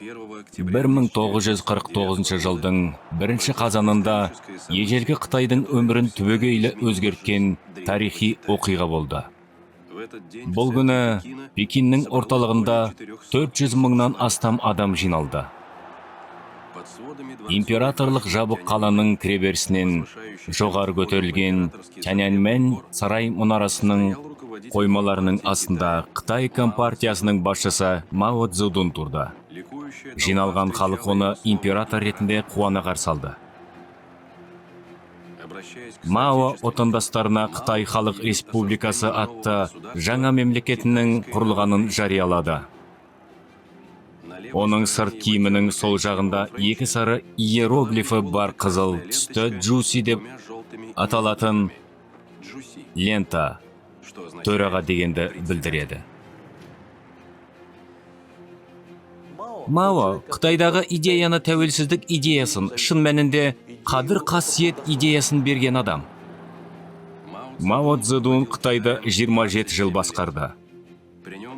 1949 жылдың 1 қазанында ежелгі Қытайдың өмірін түбегейлі өзгерткен тарихи оқиға болды. Бұл күні Пекиннің орталығында 400 мыңнан астам адам жиналды. Императорлық жабық қаланың кіреберісінен жоғары көтерілген Тяньаньмэнь сарай мұнарасының қоймаларының астында Қытай компартиясының басшысы Мао Цзэдун тұрды. Жиналған халық оны император ретінде қуана қарсы алды. Мао отандастарына Қытай Халық Республикасы атты жаңа мемлекетінің құрылғанын жариялады. Оның сырт киімінің сол жағында екі сары иероглифі бар қызыл түсті джуси деп аталатын лента төраға дегенді білдіреді. Мао Қытайдағы идеяны тәуелсіздік идеясын, шын мәнінде қадір қасиет идеясын берген адам. Мао Цзэдун Қытайды 27 жыл басқарды.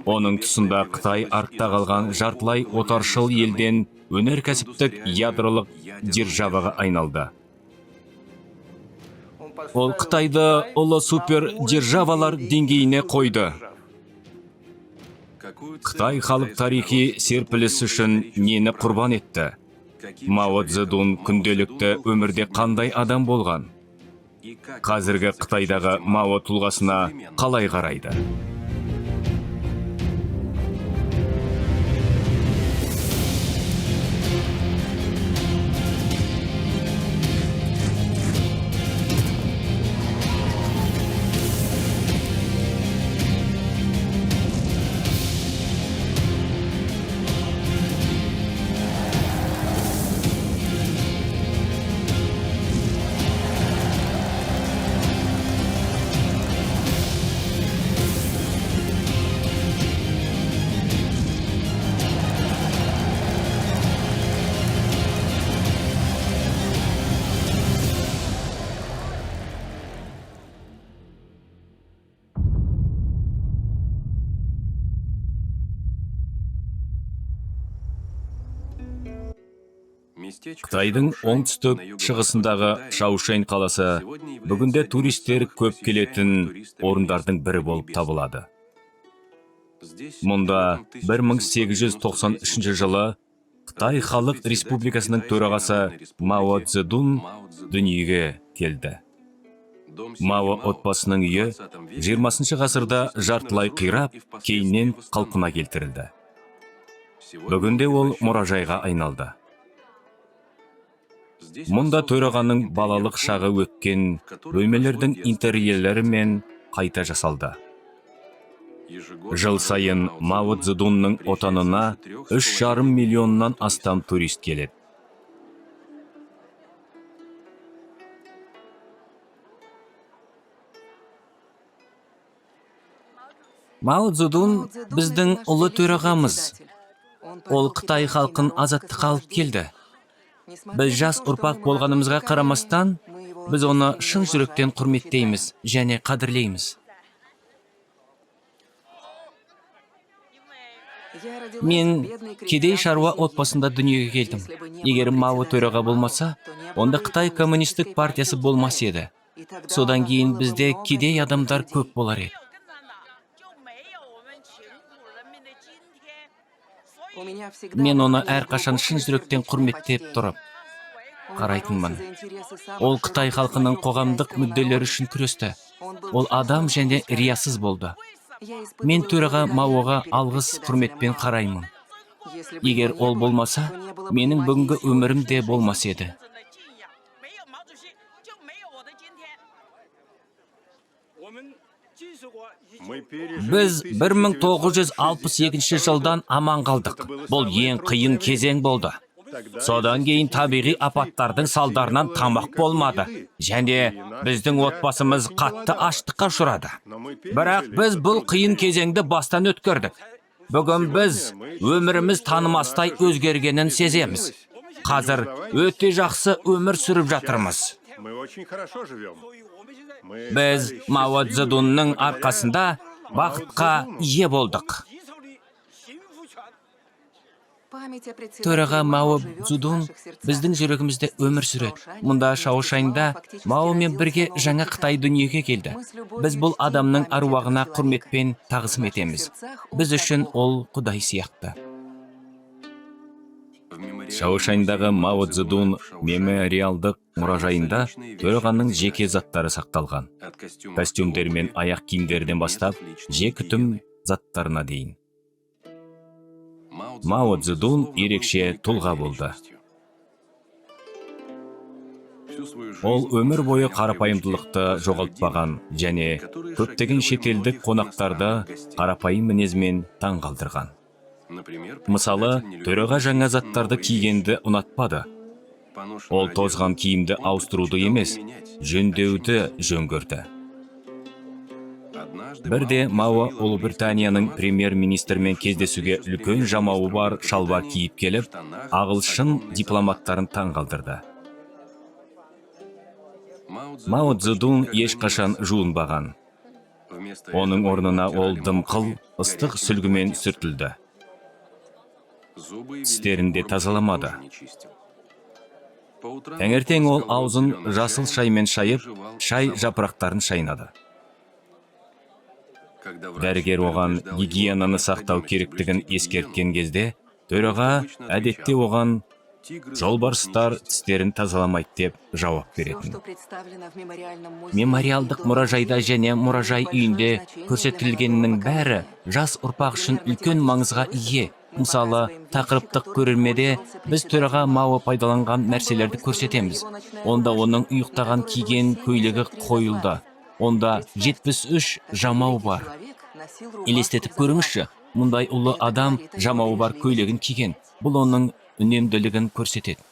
Оның тұсында Қытай артта қалған жартылай отаршыл елден өнеркәсіптік ядролық державаға айналды. Ол Қытайды ұлы супер державалар деңгейіне қойды. Қытай халық тарихи серпіліс үшін нені құрбан етті? Мао Цзэдун күнделікті өмірде қандай адам болған? Қазіргі Қытайдағы Мао тұлғасына қалай қарайды? Қытайдың оңтүстік шығысындағы Шаошань қаласы бүгінде туристер көп келетін орындардың бірі болып табылады. Мұнда 1893 жылы Қытай Халық Республикасының төрағасы Мао Цзэдун дүниеге келді. Мао отбасының үйі 20 ғасырда жартылай қирап, кейіннен қалпына келтірілді. Бүгінде ол мұражайға айналды. Мұнда төрағаның балалық шағы өткен бөлмелердің интерьерлері мен қайта жасалды. Жыл сайын Мао Цзэдунның отанына 3,5 миллионнан астам турист келеді. Мао Цзэдун біздің ұлы төрағамыз. Ол Қытай халқын азаттыққа алып келді. Біз жас ұрпақ болғанымызға қарамастан, біз оны шын жүректен құрметтейміз және қадірлейміз. Мен кедей шаруа отбасында дүниеге келдім. Егер Мао төраға болмаса, онда Қытай коммунистік партиясы болмас еді. Содан кейін бізде кедей адамдар көп болар еді. Мен оны әрқашан шын жүректен құрметтеп тұрып қарайтынмын. Ол Қытай халқының қоғамдық мүдделері үшін күресті. Ол адам және риясыз болды. Мен төраға Маоға алғыс құрметпен қараймын. Егер ол болмаса, менің бүгінгі өмірім де болмас еді. Біз 1962 жылдан аман қалдық. Бұл ең қиын кезең болды. Содан кейін табиғи апаттардың салдарынан тамақ болмады. Және біздің отбасымыз қатты аштыққа ұшырады. Бірақ біз бұл қиын кезеңді бастан өткердік. Бүгін біз өміріміз танымастай өзгергенін сеземіз. Қазір өте жақсы өмір сүріп жатырмыз. Біз Мао Цзэдунның арқасында бақытқа ие болдық. Төраға Мао Цзэдун біздің жүрегімізде өмір сүреді. Мұнда Шаошаньда Маомен бірге жаңа Қытай дүниеге келді. Біз бұл адамның аруағына құрметпен тағзым етеміз. Біз үшін ол Құдай сияқты. Шаошаньдағы Мао Цзэдун мемориалдық мұражайында төрағаның жеке заттары сақталған. Костюмдер мен аяқ киімдерден бастап, жекі-түм заттарына дейін. Мао Цзэдун ерекше тұлға болды. Ол өмір бойы қарапайымдылықты жоғалтпаған және көптеген шетелдік қонақтарды қарапайым мінезімен таңғалдырған. Мысалы, төраға жаңа заттарды кигенді ұнатпады. Ол тозған киімді ауыстыруды емес, жөндеуді жөн көрді. Бірде Мао Ұлыбританияның премьер-министрімен кездесуге үлкен жамауы бар шалбар киіп келіп, ағылшын дипломаттарын таңғалдырды. Мао Цзэдун ешқашан жуынбаған. Оның орнына ол дымқыл, ыстық сүлгімен сүртілді. Тістерінде тазаламады. Таңертең ол аузын жасыл шаймен шайып, шай жапырақтарын шайнады. Дәрігер оған гигиенаны сақтау керектігін ескерткен кезде, төраға әдетте оған жолбарыстар тістерін тазаламайды деп жауап беретін. Мемориалдық мұражайда және мұражай үйінде көрсетілгеннің бәрі жас ұрпақ үшін үлкен маңызға ие. Мысалы, тақырыптық көрермеде біз төраға Мао пайдаланған нәрселерді көрсетеміз. Онда оның ұйықтаған киген көйлегі қойылды. Онда 73 жамау бар. Елестетіп көріңізші, мұндай ұлы адам жамауы бар көйлегін киген. Бұл оның үнемділігін көрсетеді.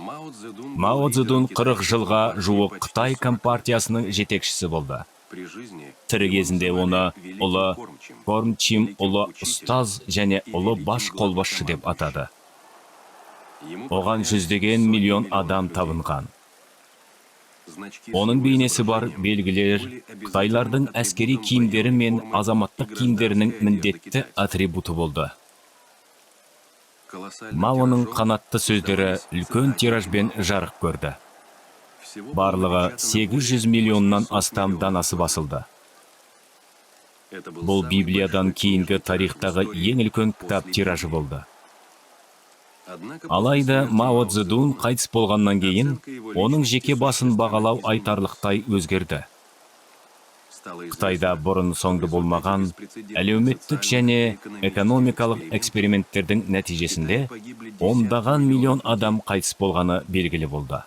Мао Цзэдун 40 жылға жуық Қытай компартиясының жетекшісі болды. Тірі кезінде оны ұлы кормчим, ұлы ұстаз және ұлы баш қолбасшы деп атады. Оған жүздеген миллион адам табынған. Оның бейнесі бар белгілер Қытайлардың әскери киімдері мен азаматтық киімдерінің міндетті атрибуты болды. Маоның қанатты сөздері үлкен тиражбен жарық көрді. Барлығы 800 миллионнан астам данасы басылды. Бұл Библиядан кейінгі тарихтағы ең үлкен кітап тиражы болды. Алайда Мао Цзэдун қайтыс болғаннан кейін, оның жеке басын бағалау айтарлықтай өзгерді. Қытайда бұрын соңды болмаған әлеуметтік және экономикалық эксперименттердің нәтижесінде ондаған миллион адам қайтыс болғаны белгілі болды.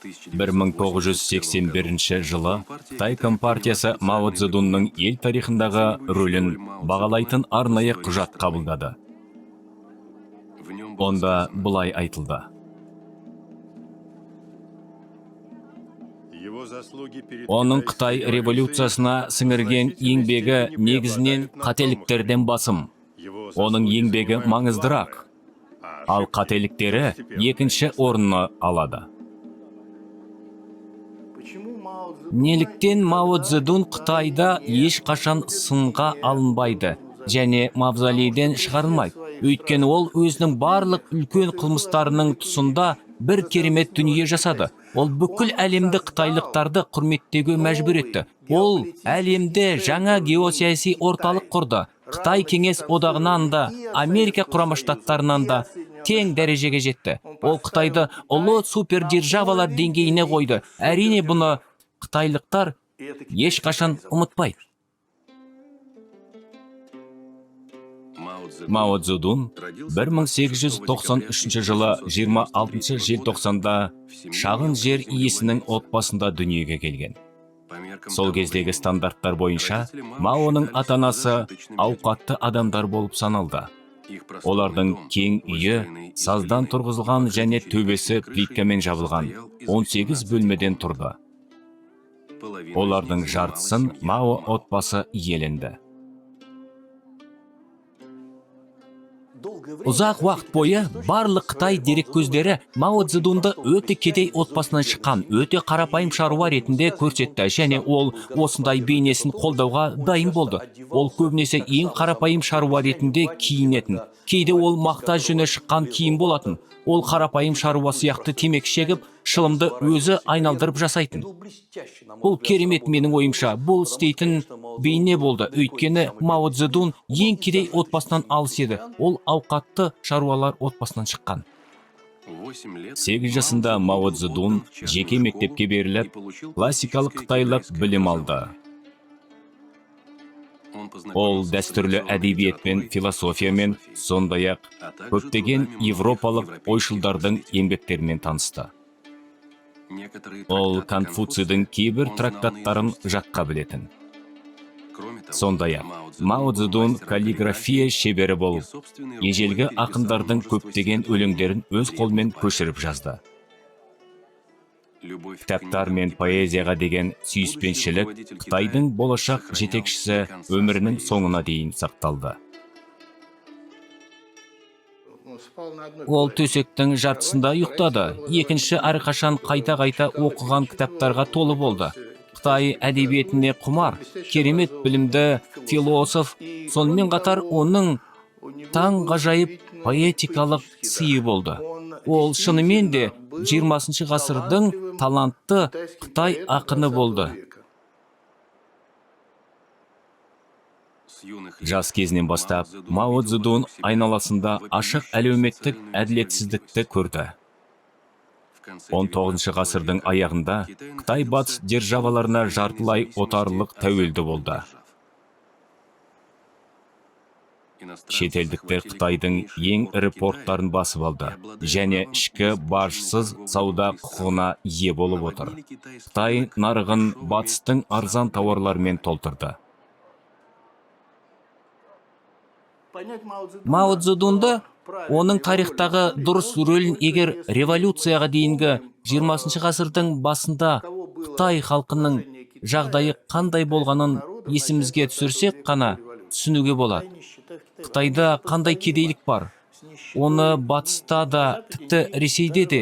1981 жылы Қытай компартиясы Мао Цзэдунның ел тарихындағы рөлін бағалайтын арнайы құжат қабылдады. Онда былай айтылды. Оның Қытай революциясына сіңірген еңбегі негізінен қателіктерден басым. Оның еңбегі маңыздырақ, ал қателіктері екінші орынны алады. Неліктен Мао Цзэдун Қытайда ешқашан сынға алынбайды және мавзолейден шығарылмайды? Өйткені ол өзінің барлық үлкен қылмыстарының тұсында бір керемет дүние жасады. Ол бүкіл әлемді қытайлықтарды құрметтеуге мәжбүр етті. Ол әлемде жаңа геосаяси орталық құрды. Қытай кеңес одағынан да, Америка құрама штаттарынан да тең дәрежеге жетті. Ол Қытайды ұлы супердержавалар деңгейіне қойды. Әрине бұны қытайлықтар ешқашан ұмытпайды. Мао Цзэдун 1893 жылы 26 желтоқсанда шағын жер иесінің отбасында дүниеге келген. Сол кездегі стандарттар бойынша Маоның ата-анасы ауқатты адамдар болып саналды. Олардың кең үйі саздан тұрғызылған және төбесі плиткамен жабылған 18 бөлмеден тұрды. Олардың жартысын Мао отбасы иеленді. Ұзақ уақыт бойы барлық Қытай дереккөздері Мао Цзедунды өте кедей отбасынан шыққан, өте қарапайым шаруа ретінде көрсетті, және ол осындай бейнесін қолдауға дайын болды. Ол көбінесе ең қарапайым шаруа ретінде киінетін. Кейде ол мақта жүні шыққан киім болатын. Ол қарапайым шаруа сияқты темекі шегіп, шылымды өзі айналдырып жасайтын. Бұл керемет менің ойымша, бұл істейтін бейне болды. Өйткені Мао Цзедун ең кедей отбасынан алыс еді. Ол ауқатты шаруалар отбасынан шыққан. 8 жасында Мао Цзедун жеке мектепке беріліп, классикалық қытайлық білім алды. Ол дәстүрлі әдебиетпен, философиямен, сондай-ақ көптеген европалық ойшылдардың еңбектерімен танысты. Ол Конфуцийдің кейбір трактаттарын жатқа білетін. Сондай-ақ Мао Цзедун каллиграфия шебері болып, ежелгі ақындардың көптеген өлеңдерін өз қолмен көшіріп жазды. Кітаптар мен поэзияға деген сүйіспеншілік Қытайдың болашақ жетекшісі өмірінің соңына дейін сақталды. Ол төсектің жартысында ұйықтады. Екінші әрқашан қайта-қайта оқыған кітаптарға толы болды. Қытай әдебиетіне құмар, керемет білімді философ, сонымен қатар оның таңғажайып поэтикалық сыйы болды. Ол шынымен де 20 ғасырдың талантты Қытай ақыны болды. Жас кезінен бастап, Мао Цзедун айналасында ашық әлеуметтік әділетсіздікті көрді. 19 ғасырдың аяғында Қытай батыс державаларына жартылай отарлық тәуелді болды. Шетелдіктер Қытайдың ең ірі порттарын басып алды, және ішкі бажсыз сауда құқығына ие болып отыр. Қытай нарығын батыстың арзан тауарлармен толтырды. Мао Цзедунды оның тарихтағы дұрыс рөлін егер революцияға дейінгі 20 ғасырдың басында Қытай халқының жағдайы қандай болғанын есімізге түсірсек қана түсінуге болады. Қытайда қандай кедейлік бар? Оны батыста да, тіпті Ресейде де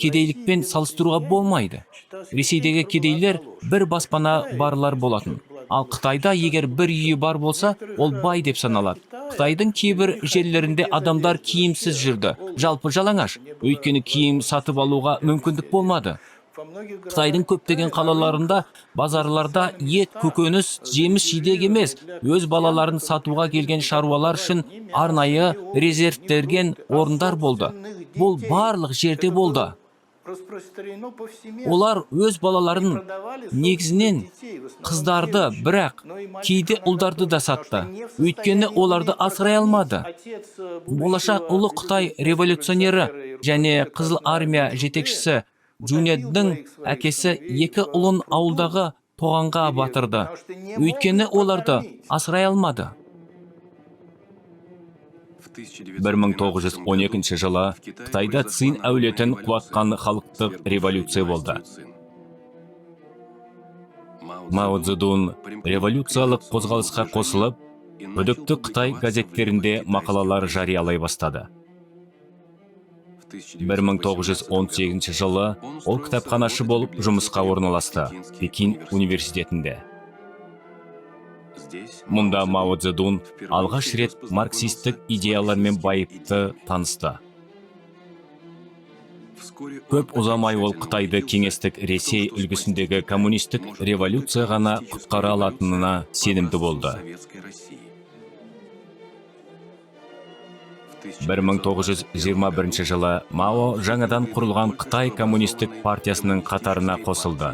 кедейлікпен салыстыруға болмайды. Ресейдегі кедейлер бір баспана барлар болатын. Ал Қытайда егер бір үйі бар болса, ол бай деп саналады. Қытайдың кейбір жерлерінде адамдар киімсіз жүрді, жалпы жалаңаш, өйткені киім сатып алуға мүмкіндік болмады. Қытайдың көптеген қалаларында, базарларда ет, көкөніс, жеміс-жидек емес, өз балаларын сатуға келген шаруалар үшін арнайы резервтелген орындар болды. Бұл барлық жерде болды. Олар өз балаларын негізінен қыздарды, бірақ кейде ұлдарды да сатты. Өйткені оларды асырай алмады. Болашақ ұлы Қытай революционері және Қызыл армия жетекшісі Джуньядің әкесі 2 ұлын ауылдағы тоғанға батырды. Өйткені оларды асырай алмады. 1912 жылы Қытайда Цин әулетін құлатқан халықтық революция болды. Мао Цзедун революциялық қозғалысқа қосылып, күдікті Қытай газеттерінде мақалалар жариялай бастады. 1918 жылы ол кітапханашы болып жұмысқа орналасты Пекин университетінде. Мұнда Мао Цзедун алғаш рет марксистік идеялармен байыпты танысты. Көп ұзамай ол Қытайды кеңестік Ресей үлгісіндегі коммунистік революция ғана құтқара алатынына сенімді болды. 1921 жылы Мао жаңадан құрылған Қытай коммунистік партиясының қатарына қосылды.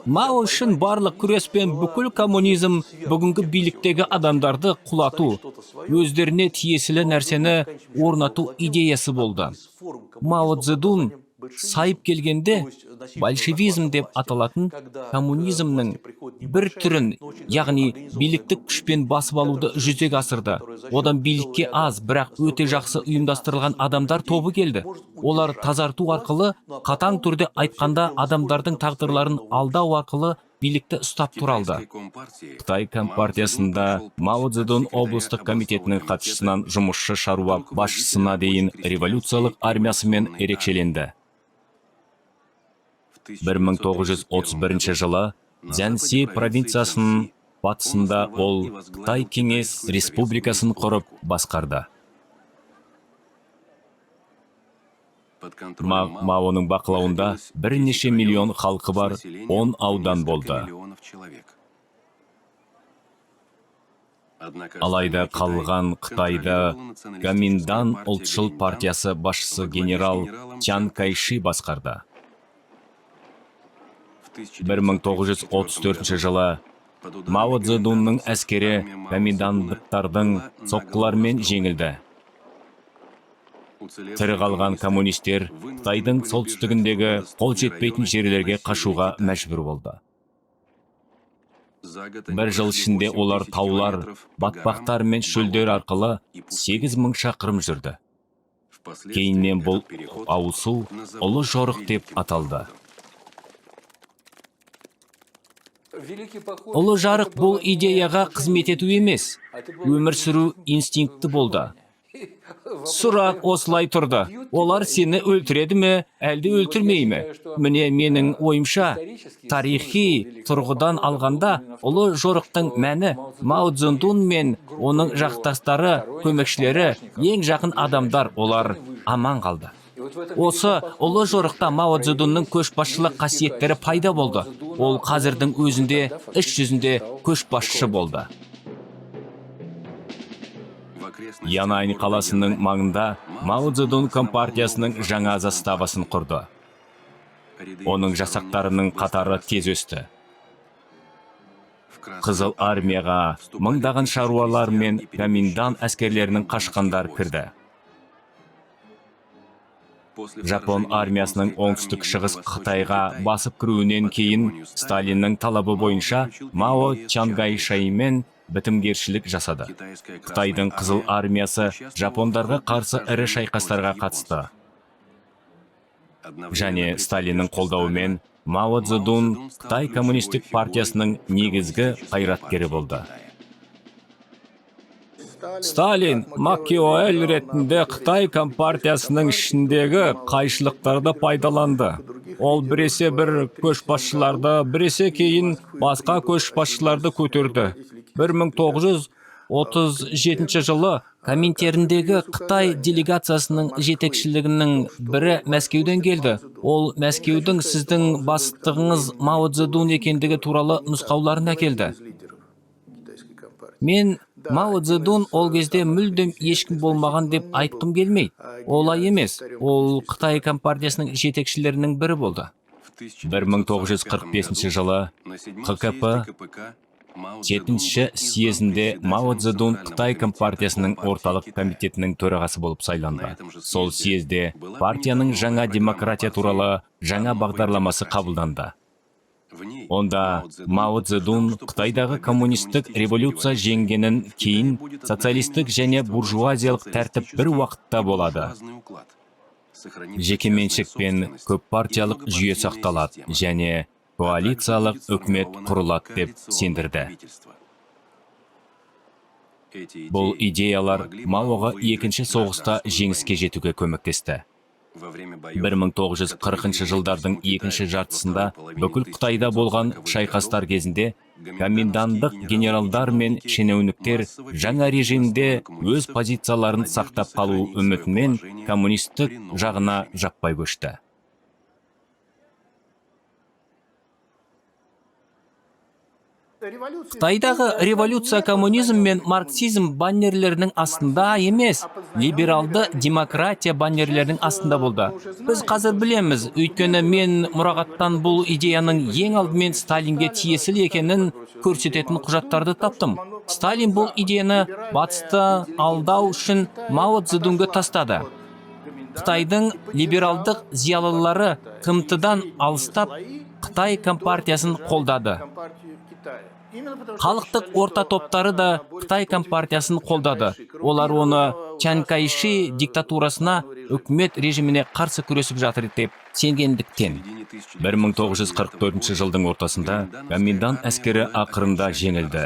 Мао үшін барлық күрес пен бүкіл коммунизм бүгінгі биліктегі адамдарды құлату, өздеріне тиесілі нәрсені орнату идеясы болды. Мао Цзедун сайып келгенде большевизм деп аталатын коммунизмнің бір түрін, яғни биліктік күшпен басып алуды жүзеге асырды. Одан билікке аз, бірақ өте жақсы ұйымдастырылған адамдар тобы келді. Олар тазарту арқылы, қатаң түрде айтқанда адамдардың тағдырларын алдау арқылы билікті ұстап тұралды. Қытай компартиясында Мао Цзэдун облыстық комитетінің хатшысынан жұмысшы шаруа басшысына дейін революциялық армиясымен ерекшеленді. 1931 жылы Цзянси провинциясының батысында ол Қытай Кеңес Республикасын құрып басқарды. Маоның бақылауында бірнеше миллион халқы бар 10 аудан болды. Алайда қалған Қытайда Гоминдан ұлтшыл партиясы басшысы генерал Чан Кайши басқарды. 1934 жылы Мао Цзэдунның әскері гоминдандықтардың соққылармен жеңілді. Тірі қалған коммунистер Қытайдың солтүстігіндегі қол жетпейтін жерлерге қашуға мәжбүр болды. Бір жыл ішінде олар таулар, батпақтар мен шөлдер арқылы 8000 шақырым жүрді. Кейіннен бұл ауысу ұлы жорық деп аталды. Ұлы жарық бұл идеяға қызмет ету емес, өмір сүру инстинкті болды. Сұрақ осылай тұрды. Олар сені өлтіреді ме, әлде өлтірмей ме? Міне менің ойымша, тарихи тұрғыдан алғанда, ұлы жорықтың мәні Мао Цзэдун мен оның жақтастары, көмекшілері, ең жақын адамдар, олар аман қалды. Осы ұлы жорықта Мао Цзэдунның көшбасшылық қасиеттері пайда болды. Ол қазірдің өзінде, іс жүзінде көшбасшы болды. Янань қаласының маңында Мао Цзэдун компартиясының жаңа заставасын құрды. Оның жасақтарының қатары тез өсті. Қызыл армияға мыңдаған шаруалар мен Гоминдан әскерлерінің қашқандар кірді. Жапон армиясының оңтүстік шығыс Қытайға басып кіруінен кейін Сталиннің талабы бойынша Мао Чан Кайшимен бітімгершілік жасады. Қытайдың қызыл армиясы жапондарға қарсы ірі шайқастарға қатысты. Және Сталиннің қолдауымен Мао Цзэдун Қытай коммунистік партиясының негізгі қайраткері болды. Сталин Макиавелли ретінде Қытай компартиясының ішіндегі қайшылықтарды пайдаланды. Ол біресе бір көшбасшыларды, біресе кейін басқа көшбасшыларды көтерді. 1937 жылы Коминтерндегі Қытай делегациясының жетекшілігінің бірі Мәскеуден келді. Ол Мәскеудің сіздің бастығыңыз Мао Цзэдун екендігі туралы нұсқауларын әкелді. Мен Мао Цзэдун ол кезде мүлдем ешкім болмаған деп айтқым келмейді. Олай емес, ол Қытай компартиясының жетекшілерінің бірі болды. 1945 жылы ХКП 7-ші съезінде Мао Цзэдун Қытай компартиясының орталық комитетінің төрағасы болып сайланды. Сол съезде партияның жаңа демократия туралы жаңа бағдарламасы қабылданды. Онда Мао Цзэдун Қытайдағы коммунистік революция жеңгенін кейін социалистік және буржуазиялық тәртіп бір уақытта болады. Жекеменшік пен көп партиялық жүйе сақталады және коалициялық үкімет құрылады деп сендірді. Бұл идеялар Маоға екінші соғыста жеңіске жетуге көмектесті. 1940 жылдардың екінші жартысында бүкіл Қытайда болған шайқастар кезінде комендандық генералдар мен шенеуніктер жаңа режимде өз позицияларын сақтап қалу үмітімен коммунистік жағына жаппай көшті. Қытайдағы революция коммунизм мен марксизм баннерлерінің астында емес, либералды демократия баннерлерінің астында болды. Біз қазір білеміз, өйткені мен мұрағаттан бұл идеяның ең алдымен Сталинге тиесілі екенін көрсететін құжаттарды таптым. Сталин бұл идеяны батысты алдау үшін Мао Цзэдунге тастады. Қытайдың либералдық зиялылары КМТ-дан алыстап Қытай компартиясын қолдады. Халықтық орта топтары да Қытай компартиясын қолдады. Олар оны Чан Кайши диктатурасына, үкімет режиміне қарсы күресіп жатыр деп сенгендіктен. 1944 жылдың ортасында Гоминдан әскері ақырында жеңілді.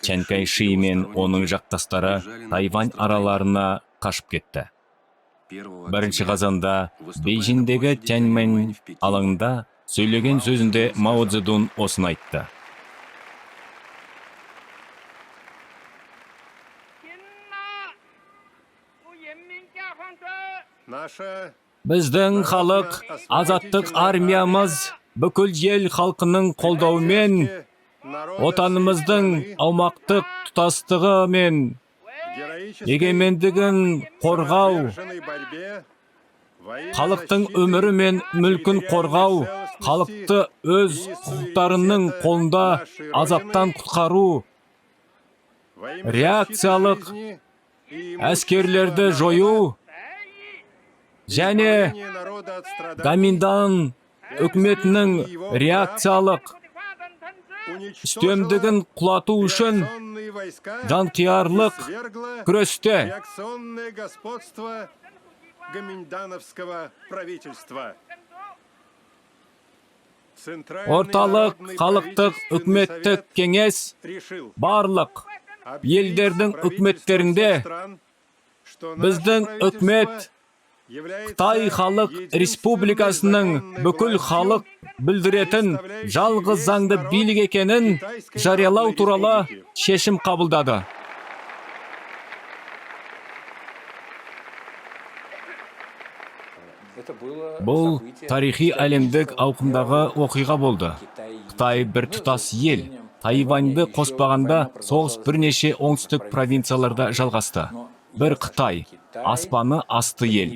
Чан Кайши мен оның жақтастары Тайвань араларына қашып кетті. 1 қазанда Бейжіңдегі Тяньмэнь алаңында сөйлеген сөзінде Мао Цзэдун осыны айтты. Біздің халық, азаттық армиямыз бүкіл ел халқының қолдауымен, отанымыздың аумақтық тұтастығы мен егемендігін қорғау, халықтың өмірі мен мүлкін қорғау, халықты өз құқықтарының қолында азаптан құтқару, реакциялық әскерлерді жою және Гоминдан үкіметінің реакциялық үстемдігін құлату үшін жанқиярлық күресте. Орталық халықтық үкіметтік кеңес барлық елдердің үкіметтерінде біздің үкімет Қытай халық республикасының бүкіл халық білдіретін жалғыз заңды билік екенін жариялау туралы шешім қабылдады. Бұл тарихи әлемдік ауқымдағы оқиға болды. Қытай бір тұтас ел. Тайваньды қоспағанда соғыс бірнеше оңтүстік провинцияларда жалғасты. Бір Қытай, аспаны асты ел.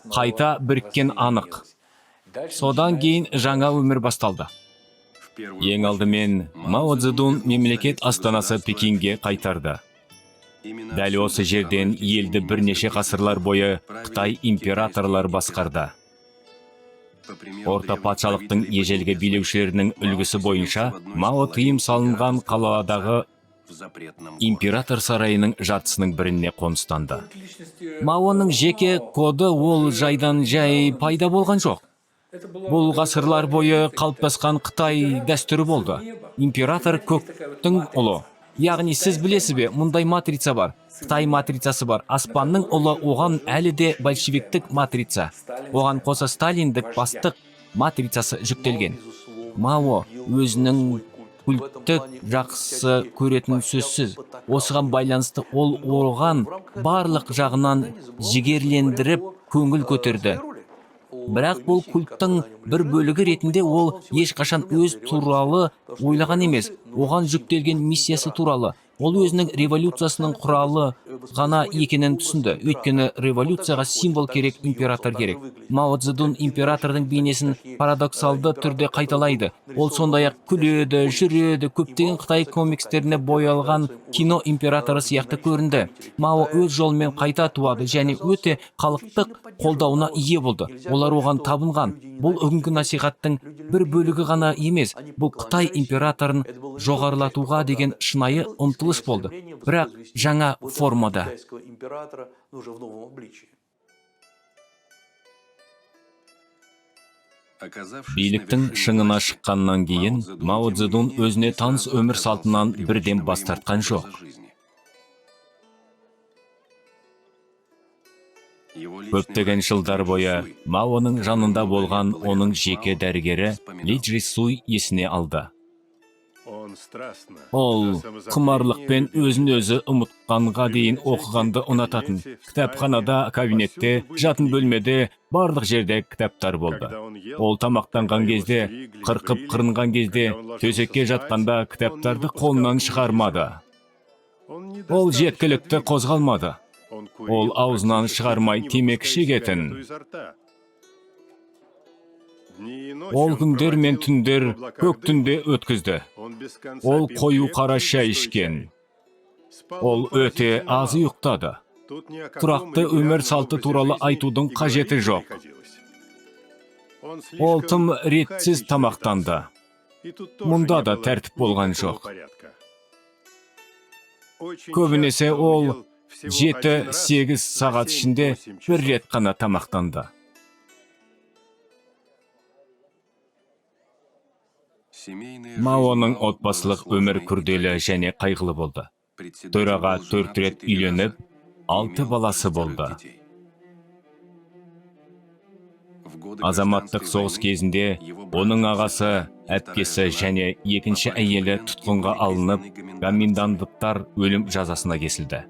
Қайта біріккен анық. Содан кейін жаңа өмір басталды. Ең алдымен Мао Цзэдун мемлекет астанасы Пекинге қайтарды. Дәл осы жерден елді бірнеше ғасырлар бойы Қытай императорлар басқарды. Орта патшалықтың ежелгі билеушілерінің үлгісі бойынша Мао тыйым салынған қаладағы император сарайының жартысының біріне қоныстанды. Маоның жеке коды ол жайдан жай пайда болған жоқ. Бұл ғасырлар бойы қалыптасқан Қытай дәстүрі болды. Император көктің ұлы. Яғни сіз білесіз бе, мұндай матрица бар. Қытай матрицасы бар. Аспанның ұлы, оған әлі де большевиктік матрица. Оған қоса сталиндік бастық матрицасы жүктелген. Мао өзінің культтік жақсы көретін сөзсіз. Осыған байланысты ол оған барлық жағынан жігерлендіріп көңіл көтерді. Бірақ бұл культтың бір бөлігі ретінде ол ешқашан өз туралы ойлаған емес. Оған жүктелген миссиясы туралы. Ол өзінің революциясының құралы ғана екенін түсінді. Өйткені революцияға символ керек, император керек. Мао Цзэдун императордың бейнесін парадоксалды түрде қайталайды. Ол сондай-ақ күледі, жүреді, көптеген Қытай комикстеріне боялған кино императоры сияқты көрінді. Мао өз жолымен қайта туады және өте халықтық қолдауына ие болды. Олар оған табынған. Бұл бүгінгі насихаттың бір бөлігі ғана емес. Бұл Қытай императорын жоғарылатуға деген шынайы ұмтылыс болды. Бірақ жаңа формада. Биліктің шыңына шыққаннан кейін Мао Цзэдун өзіне таныс өмір салтынан бірден бас тартқан жоқ. Көптеген жылдар бойы Маоның жанында болған оның жеке дәрігері Ли Чжисуй есіне алды. Ол құмарлықпен өзін-өзі ұмытқанға дейін оқығанды ұнататын. Кітапханада, кабинетте, жатын бөлмеде, барлық жерде кітаптар болды. Ол тамақтанған кезде, қырқып қырынған кезде, төсекке жатқанда кітаптарды қолынан шығармады. Ол жеткілікті қозғалмады. Ол аузынан шығармай темекі шегетін. Ол күндер мен түндер көк түнде өткізді. Ол қою қара шай ішкен. Ол өте аз ұйықтады. Тұрақты өмір салты туралы айтудың қажеті жоқ. Ол тым ретсіз тамақтанды. Мұнда да тәртіп болған жоқ. Көбінесе ол 7-8 сағат ішінде бір рет қана тамақтанды. Маоның отбасылық өмір күрделі және қайғылы болды. Төраға 4 рет үйленіп, 6 баласы болды. Азаматтық соғыс кезінде оның ағасы, әпкесі және екінші әйелі тұтқынға алынып, коменданттар өлім жазасына кесілді.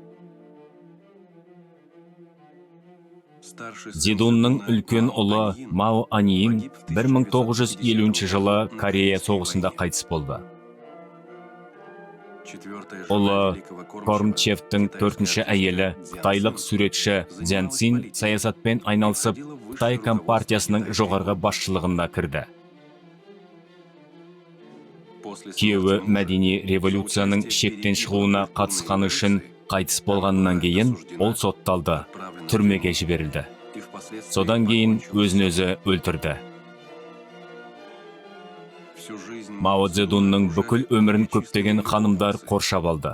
Зедунның үлкен ұлы Мао Аньин 1950 жылы Корея соғысында қайтыс болды. Ұлы Кормчевтің 4-ші әйелі, қытайлық суретші Цзян Цин саясатпен айналысып, Қытай компартиясының жоғарғы басшылығына кірді. Күйеуі мәдени революцияның шектен шығуына қатысқаны үшін қайтыс болғаннан кейін ол сотталды, түрмеге жіберілді. Содан кейін өзін-өзі өлтірді. Мао Цзедунның бүкіл өмірін көптеген ханымдар қоршап алды.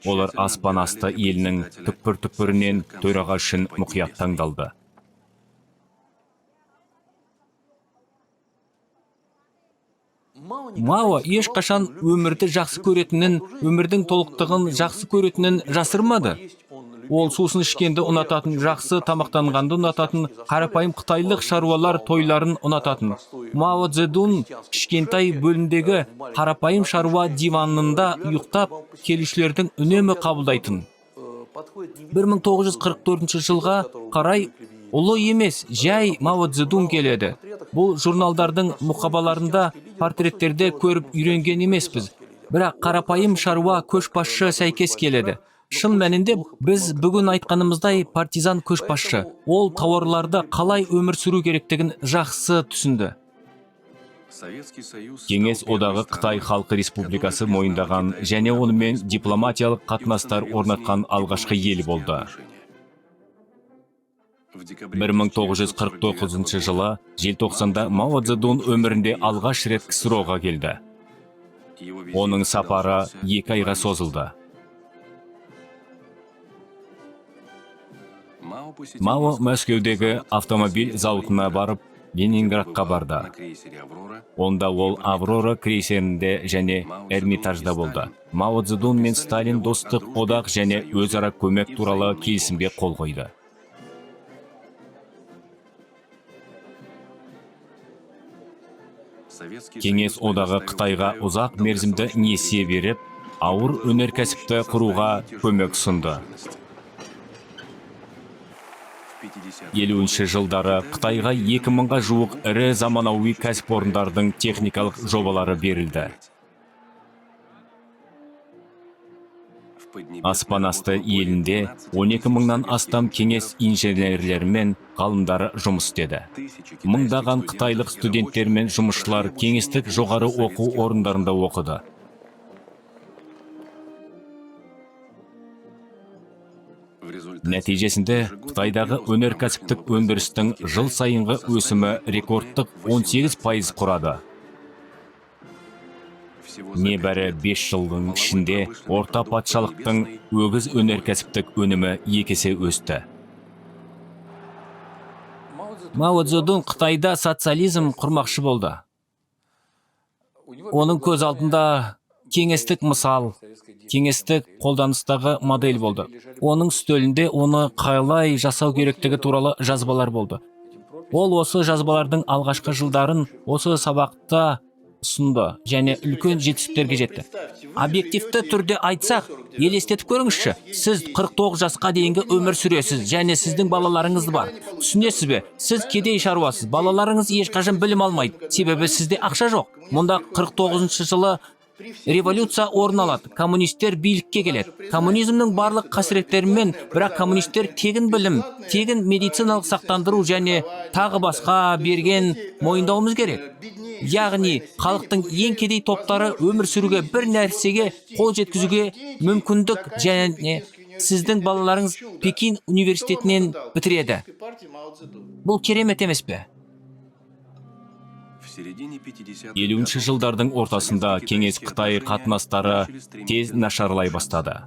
Олар аспан асты елінің түкпір-түкпірінен төраға үшін мұқият таңдалды. Мао ешқашан өмірді жақсы көретінін, өмірдің толықтығын жақсы көретінін жасырмады. Ол сусын ішкенді ұнататын, жақсы тамақтанғанды ұнататын, қарапайым қытайлық шаруалар тойларын ұнататын. Мао Цзедун кішкентай бөлімдегі қарапайым шаруа диванында ұйықтап, келушілердің үнемі қабылдайтын. 1944 жылға қарай ұлы емес, жай Мао Цзедун келеді. Бұл журналдардың мұқабаларында, портреттерде көріп үйренген емеспіз. Бірақ қарапайым шаруа көшбасшы сәйкес келеді. Шын мәнінде біз бүгін айтқанымыздай партизан көшбасшы. Ол тауарларды қалай өмір сүру керектігін жақсы түсінді. Кеңес одағы Қытай Халқы Республикасы мойындаған және онымен дипломатиялық қатынастар орнатқан алғашқы ел болды. 1949 жылы желтоқсанда Мао Цзедун өмірінде алғаш рет КСРО-ға келді. Оның сапары 2 айға созылды. Мао Мәскеудегі автомобиль зауытына барып, Ленинградқа барды. Онда ол Аврора крейсерінде және Эрмитажда болды. Мао Цзедун мен Сталин достық, одақ және өзара көмек туралы келісімге қол қойды. Кеңес одағы Қытайға ұзақ мерзімді несие беріп, ауыр өнеркәсіпті құруға көмек ұсынды. 50-ші жылдары Қытайға 2000-ға жуық ірі заманауи кәсіпорындардың техникалық жобалары берілді. Аспан асты елінде 12 мыңнан астам кеңес инженерлері мен ғалымдары жұмыс істеді. Мыңдаған қытайлық студенттер мен жұмысшылар кеңестік жоғары оқу орындарында оқыды. Нәтижесінде Қытайдағы өнеркәсіптік өндірістің жыл сайынғы өсімі рекордтық 18% құрады. Небәрі 5 жылдың ішінде орта патшалықтың өгіз өнеркәсіптік өнімі 2 есе өсті. Мао Цзедун Қытайда социализм құрмақшы болды. Оның көз алдында кеңестік мысал, кеңестік қолданыстағы модель болды. Оның үстелінде оны қалай жасау керектігі туралы жазбалар болды. Ол осы жазбалардың алғашқы жылдарын осы сабақта ұсынды және үлкен жетістіктерге жетті. Объективті түрде айтсақ, елестетіп көріңізші, сіз 49 жасқа дейінгі өмір сүресіз және сіздің балаларыңыз бар. Түсінесіз бе? Сіз кедей шаруасыз, балаларыңыз ешқашан білім алмайды, себебі сізде ақша жоқ. Мұнда 49 жылы революция орын алады, коммунистер билікке келеді. Коммунизмнің барлық қасіреттерімен, бірақ коммунистер тегін білім, тегін медициналық сақтандыру және тағы басқа берген мойындауымыз керек. Яғни, халықтың ең кедей топтары өмір сүруге бір нәрсеге қол жеткізуге мүмкіндік және сіздің балаларыңыз Пекин университетінен бітіреді. Бұл керемет емес пе? 50 жылдардың ортасында Кеңес Қытай қатынастары тез нашарлай бастады.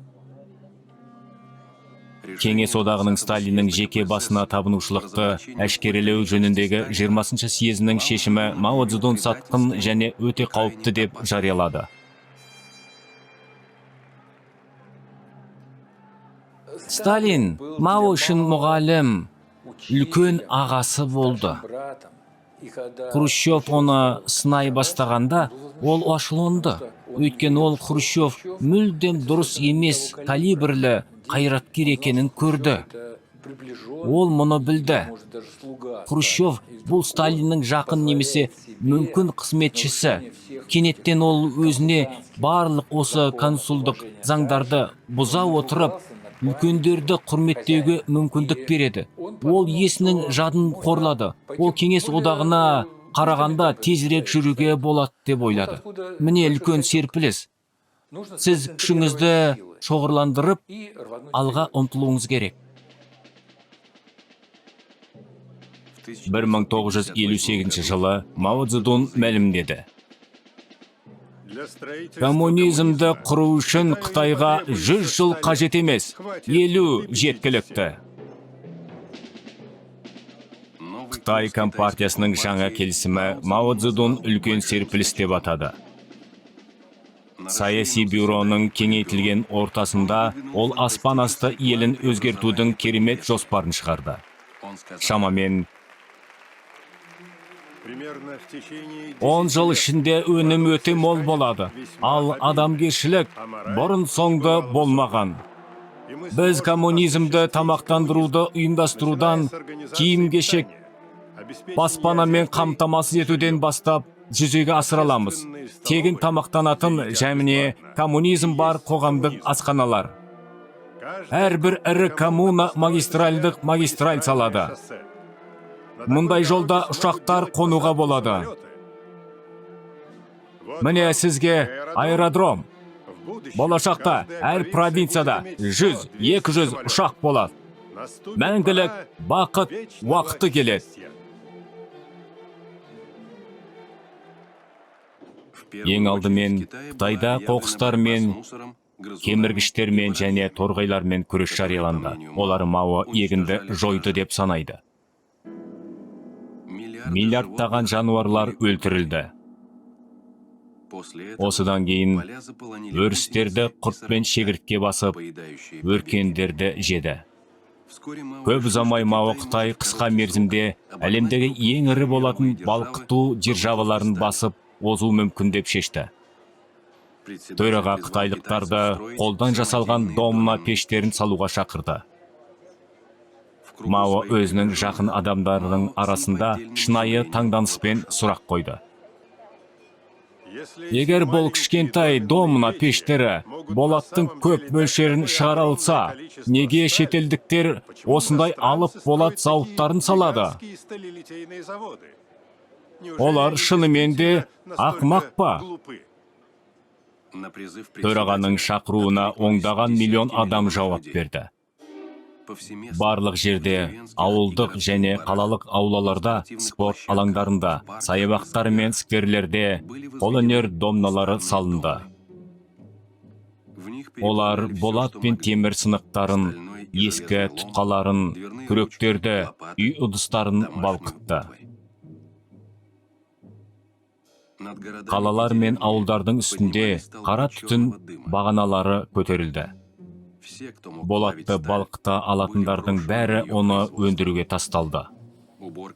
Кеңес одағының Сталиннің жеке басына табынушылықты әшкерелеу жөніндегі 20 съезінің шешімі Мао Цзедун сатқын және өте қауіпті деп жариялады. Сталин Мао үшін мұғалім, үлкен ағасы болды. Хрущев оны сынай бастағанда, ол ашуланды. Өйткені ол Хрущев мүлдем дұрыс емес калибрлі қайраткер екенін көрді. Ол мұны білді. Хрущев бұл Сталиннің жақын немесе мүмкін қызметшісі. Кенеттен ол өзіне барлық осы консулдық заңдарды бұза отырып, үлкендерді құрметтеуге мүмкіндік береді. Ол есінің жадын қорлады. Ол Кеңес одағына қарағанда тезірек жүруге болады деп ойлады. Міне үлкен серпіліс. Сіз күшіңізді шоғырландырып, алға ұмтылуыңыз керек. 1958 жылы Мао Цзедун мәлімдеді. Коммунизмді құру үшін Қытайға 100 жыл қажет емес, 50 жеткілікті. Қытай компартиясының жаңа келісімі Мао Цзедун үлкен серпіліс деп атады. Саяси бюроның кеңейтілген ортасында ол аспан асты елін өзгертудің керемет жоспарын шығарды. Шамамен 10 жыл ішінде өнім өте мол болады, ал адамгершілік бұрын соңды болмаған. Біз коммунизмді тамақтандыруды ұйымдастырудан, киім-кешек, баспанамен қамтамасыз етуден бастап жүзеге асыра аламыз. Тегін тамақтанатын және коммунизм бар қоғамдық асханалар. Әрбір ірі коммуна магистральдық магистраль салады. Мұндай жолда ұшақтар қонуға болады. Міне сізге аэродром. Болашақта әр провинцияда 100-200 ұшақ болады. Мәңгілік бақыт уақыты келеді. Ең алдымен Қытайда қоқыстармен, кеміргіштермен және торғайлармен күрес жарияланды. Олар Мао егінді жойды деп санайды. Миллиардтаған жануарлар өлтірілді. Осыдан кейін өрістерді құрт пен шегіртке басып, өркендерді жеді. Көп ұзамай Мао Қытай қысқа мерзімде әлемдегі ең ірі болатын балқыту державаларын басып, озу мүмкін деп шешті. Төраға қытайлықтарды қолдан жасалған домна пештерін салуға шақырды. Мао өзінің жақын адамдарының арасында шынайы таңданыспен сұрақ қойды. Егер бұл кішкентай домна пештері болаттың көп мөлшерін шығара алса, неге шетелдіктер осындай алып болат зауыттарын салады? Олар шынымен де ақымақ па? Төрағаның шақыруына ондаған миллион адам жауап берді. Барлық жерде, ауылдық және қалалық аулаларда, спорт алаңдарында, саябақтар мен скверлерде қолөнер домналары салынды. Олар болат пен темір сынықтарын, ескі тұтқаларын, күректерді, үй ыдыстарын балқытты. Қалалар мен ауылдардың үстінде қара түтін бағаналары көтерілді. Болатты балқыта алатындардың бәрі оны өндіруге тасталды.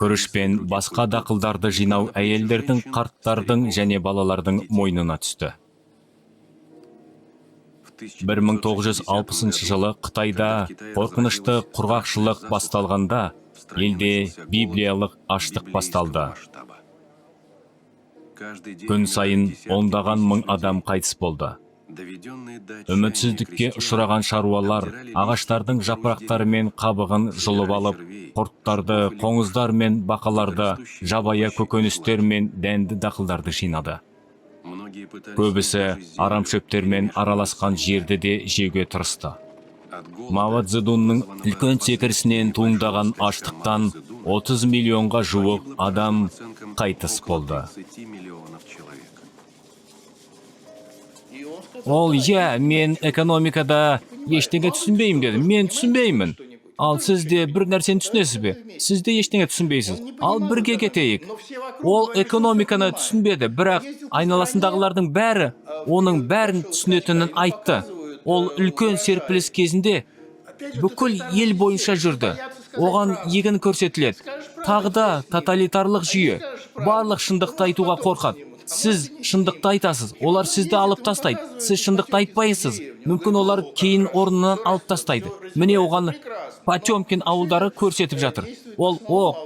Күріш пен басқа дақылдарды жинау әйелдердің, қарттардың және балалардың мойнына түсті. 1960 жылы Қытайда қорқынышты құрғақшылық басталғанда, елде библиялық аштық басталды. Күн сайын ондаған мың адам қайтыс болды. Үмітсіздікке ұшыраған шаруалар ағаштардың жапырақтары мен қабығын жұлып алып, құрттарды, қоңыздар мен бақаларды, жабайы көкөністер мен дәнді дақылдарды жинады. Көбісі арамшөптермен араласқан жерді де жеуге тырысты. Мао Цзедунның үлкен секірісінен туындаған аштықтан 30 миллионға жуық адам қайтыс болды. Ол, мен экономикада ештеңе түсінбеймін деді. Мен түсінбеймін. Ал сіз де бір нәрсені түсінесіз бе? Сіз де ештеңе түсінбейсіз. Ал бірге кетейік. Ол экономиканы түсінбеді, бірақ айналасындағылардың бәрі оның бәрін түсінетінін айтты. Ол үлкен серпіліс кезінде бүкіл ел бойынша жүрді. Оған егін көрсетіледі. Тағы да тоталитарлық жүйе. Барлық шындықты айтуға қорқады. Сіз шындықты айтасыз, олар сізді алып тастайды. Сіз шындықты айтпайсыз, мүмкін олар кейін орнынан алып тастайды. Міне оған Потемкин ауылдары көрсетіп жатыр. Ол,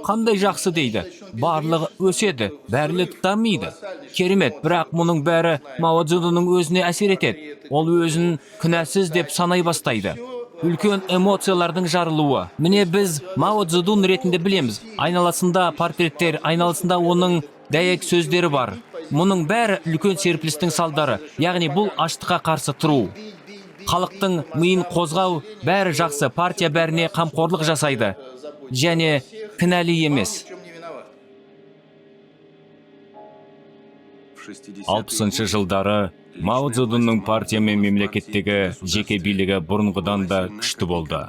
қандай жақсы дейді. Барлығы өседі, бәрілік дамиды. Керемет, бірақ мұның бәрі Мао Цзедунның өзіне әсер етеді. Ол өзін күнәсіз деп санай бастайды. Үлкен эмоциялардың жарылуы. Міне біз Мао Цзедун ретінде білеміз. Айналасында портреттер, айналасында оның дәйек сөздері бар. Мұның бәрі үлкен серпілістің салдары. Яғни бұл аштыққа қарсы тұру. Халықтың миын қозғау, бәрі жақсы, партия бәріне қамқорлық жасайды. Және кінәлі емес. 60 жылдары Мао Цзедунның партия мен мемлекеттегі жеке билігі бұрынғыдан да күшті болды.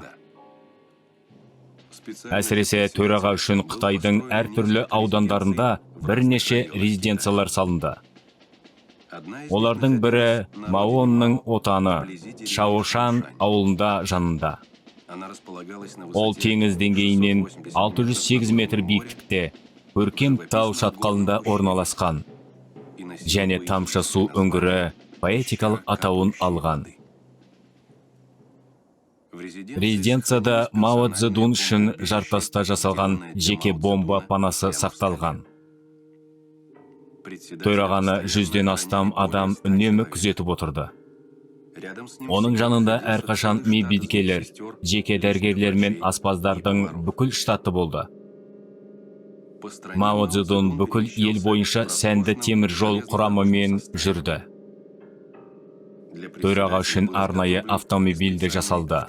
Әсіресе төраға үшін Қытайдың әртүрлі аудандарында бірнеше резиденциялар салынды. Олардың бірі Маоның отаны Шаошан ауылында жанында. Ол теңіз деңгейінен 608 метр биіктікте, көркем тау шатқалында орналасқан. Және тамшы су үңгірі поэтикалық атауын алған. Резиденцияда Мао Цзедун үшін жартаста жасалған жеке бомба панасы сақталған. Төрағаны 100-ден астам адам үнемі күзетіп отырды. Оның жанында әрқашан медбикелер, жеке дәрігерлер мен аспаздардың бүкіл штаты болды. Мао Цзедун бүкіл ел бойынша сәнді темір жол құрамымен жүрді. Төраға үшін арнайы автомобильді жасалды.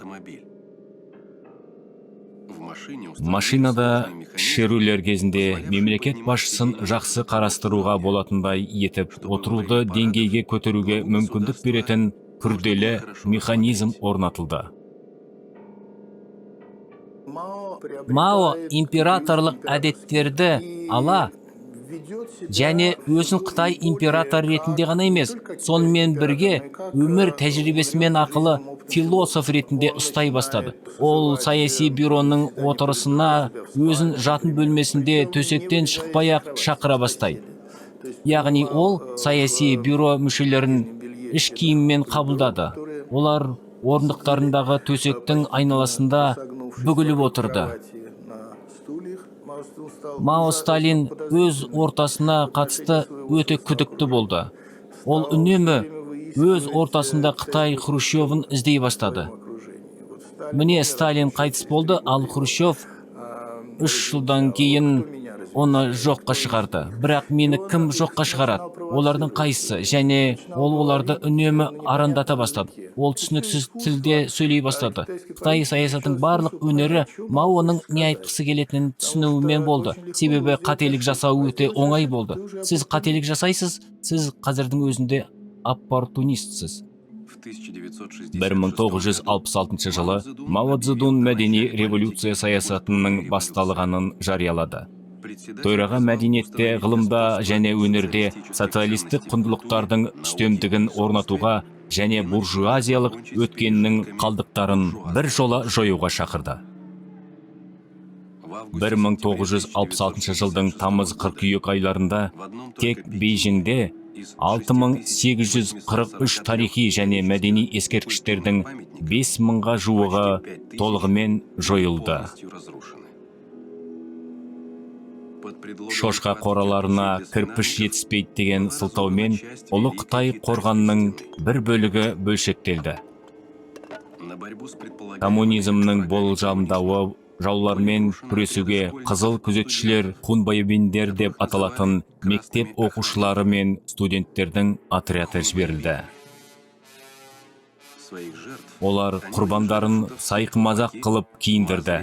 Машинада шерулер кезінде мемлекет басшысын жақсы қарастыруға болатындай етіп отыруды деңгейге көтеруге мүмкіндік беретін күрделі механизм орнатылды. Мао императорлық әдеттерді ала, және өзін Қытай император ретінде ғана емес, сонымен бірге өмір тәжірибесімен ақылы философ ретінде ұстай бастады. Ол саяси бюроның отырысына өзін жатын бөлмесінде төсектен шықпай-ақ шақыра бастайды. Яғни ол саяси бюро мүшелерін іш киіммен қабылдады. Олар орындықтарындағы төсектің айналасында бүгіліп отырды. Мао Сталин өз ортасына қатысты өте күдікті болды. Ол үнемі өз ортасында Қытай Хрущевын іздей бастады. Міне Сталин қайтыс болды, ал Хрущев 3 жылдан кейін оны жоққа шығарды. Бірақ мені кім жоққа шығарады? Олардың қайсысы? Және ол оларды үнемі арандата бастады. Ол түсініксіз тілде сөйлей бастады. Қытай саясатының барлық өнері Маоның не айтқысы келетінін түсінуімен болды. Себебі қателік жасау өте оңай болды. Сіз қателік жасайсыз, сіз қазірдің өзінде оппортунистсіз. 1966 жылы Мао Цзедун мәдени революция саясатының басталғанын жариялады. Төраға мәдениетте, ғылымда және өнерде социалистік құндылықтардың үстемдігін орнатуға және буржуазиялық өткеннің қалдықтарын бір жола жоюға шақырды. 1966 жылдың тамыз-қыркүйек айларында тек Бейжіңде 6843 тарихи және мәдени ескерткіштердің 5000-ға жуығы толығымен жойылды. Шошқа қораларына кірпіш жетіспейді деген сылтаумен Ұлы Қытай қорғанының бір бөлігі бөлшектелді. Коммунизмнің болжамдауы жаулармен күресуге қызыл күзетшілер хунвейбиндер деп аталатын мектеп оқушылары мен студенттердің отряды жіберілді. Олар құрбандарын сайқымазақ қылып киіндірді,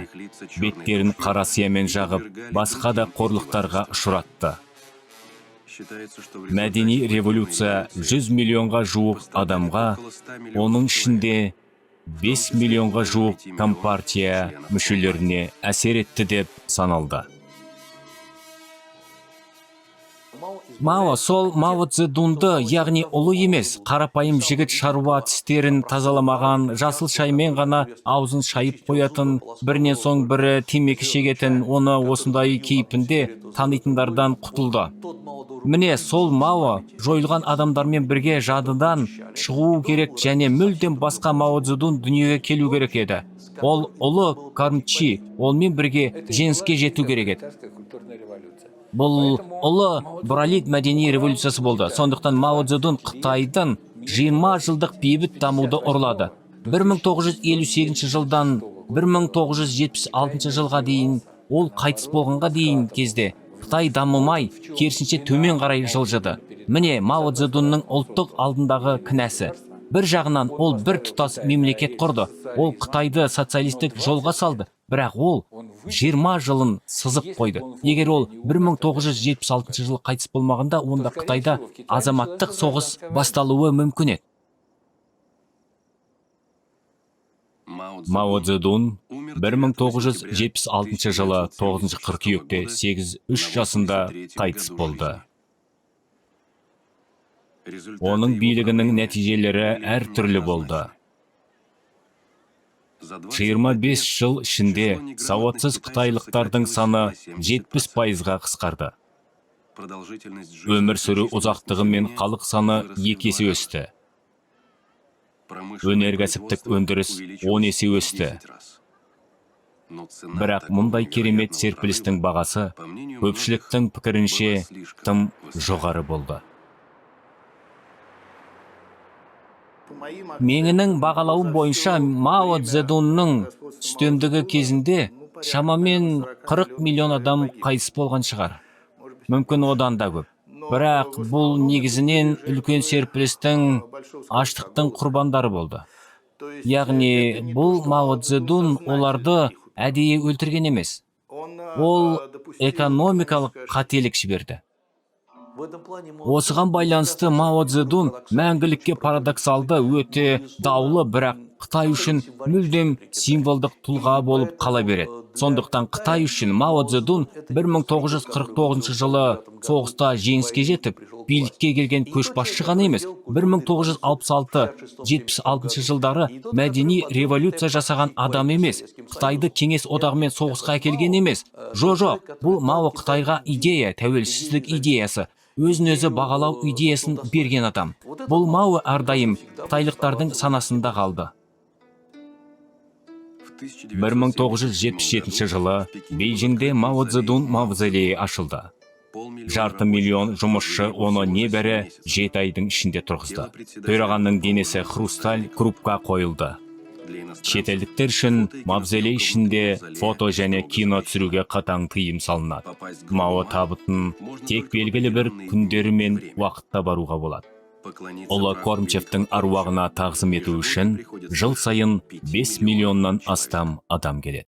беттерін қара сиямен жағып, басқа да қорлықтарға ұшыратты. Мәдени революция 100 миллионға жуық адамға, оның ішінде 5 миллионға жуық компартия мүшелеріне әсер етті деп саналды. Мао сол Мао Цзэдунды, яғни ұлы емес, қарапайым жігіт шаруа тістерін тазаламаған, жасыл шаймен ғана аузын шайып қоятын, бірінен соң бірі темекі шегетін, оны осындай кейпінде танитындардан құтылды. Міне сол Мао жойылған адамдармен бірге жадыдан шығу керек және мүлдем басқа Мао Цзэдун дүниеге келу керек еді. Ол ұлы Кармчи, олмен бірге жеңіске жету керек еді. Бұл ұлы Бралит мәдени революциясы болды. Сондықтан Мао Цзэдун Қытайдың 20 жылдық бейбіт дамуды ұрлады. 1958 жылдан 1976 жылға дейін, ол қайтыс болғанға дейін кезде Қытай дамымай, керісінше төмен қарай жылжыды. Міне Мао Цзэдунның ұлттық алдындағы кінәсі. Бір жағынан ол бір тұтас мемлекет құрды. Ол Қытайды социалистік жолға салды. Бірақ ол 20 жылын сызып қойды. Егер ол 1976 жылы қайтыс болмағанда, онда Қытайда азаматтық соғыс басталуы мүмкін еді. Мао Цзэдун 1976 жылы 9 қыркүйекте 83 жасында қайтыс болды. Оның билігінің нәтижелері әр түрлі болды. 25 жыл ішінде сауатсыз қытайлықтардың саны 70%-ға қысқарды. Өмір сүру ұзақтығы мен халық саны 2 есе өсті. Өнеркәсіптік өндіріс 10 есе өсті. Бірақ мұндай керемет серпілістің бағасы көпшіліктің пікірінше тым жоғары болды. Менің бағалауым бойынша Мао Цзэдунның үстемдігі кезінде шамамен 40 миллион адам қайтыс болған шығар. Мүмкін одан да көп. Бірақ бұл негізінен үлкен серпілістің, аштықтың құрбандары болды. Яғни бұл Мао Цзэдун оларды әдейі өлтірген емес. Ол экономикалық қателік жіберді. Осыған байланысты Мао Цзэдун мәңгілікке парадоксалды, өте даулы, бірақ Қытай үшін мүлдем символдық тұлға болып қала береді. Сондықтан Қытай үшін Мао Цзэдун 1949 жылы соғыста жеңіске жетіп, билікке келген көшбасшы ғана емес, 1966-76 жылдары мәдени революция жасаған адам емес, Қытайды кеңес одағымен соғысқа әкелген емес. Жоқ, бұл Мао Қытайға идея, тәуелсіздік идеясы, өзін-өзі бағалау идеясын берген адам. Бұл Мао әрдайым қытайлықтардың санасында қалды. 1977 жылы Бейжіңде Мао Цзэдун мавзолейі ашылды. 500 миллион жұмысшы оны небәрі 7 айдың ішінде тұрғызды. Төрағанның денесі хрусталь крупқа қойылды. Шетелдіктер үшін мавзолей ішінде фото және кино түсіруге қатаң тыйым салынады. Мао табытын тек белгілі бір күндері мен уақытта баруға болады. Ұлы Кормчевтің аруағына тағзым ету үшін жыл сайын 5 миллионнан астам адам келеді.